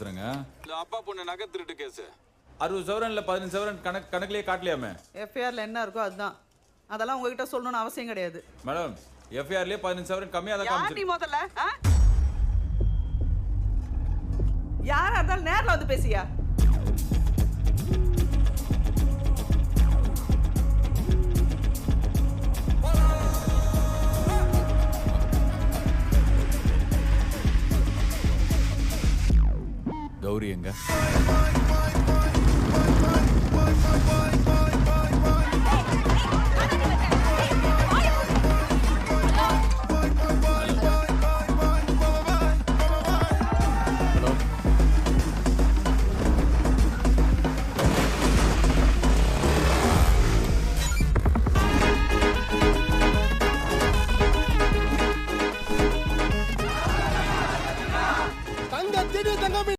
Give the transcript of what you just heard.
அப்பா பொண்ணு நகை திருட்டு கேஸ் 60 சவரன் இல்ல 15 சவரன் கணக்குலயே காட்டலையாமே. எஃப்ஐஆர்ல என்ன இருக்கோ அதுதான். அதெல்லாம் உங்ககிட்ட சொல்லணும்னு அவசியம் கிடையாது. மேடம் எஃப்ஐஆர்லயே 15 சவரன் கம்மியா தான் காமிச்சு. நீ முதல்ல யாரா இருந்தாலும் நேர்ல வந்து பேசியா? கௌரி எங்க?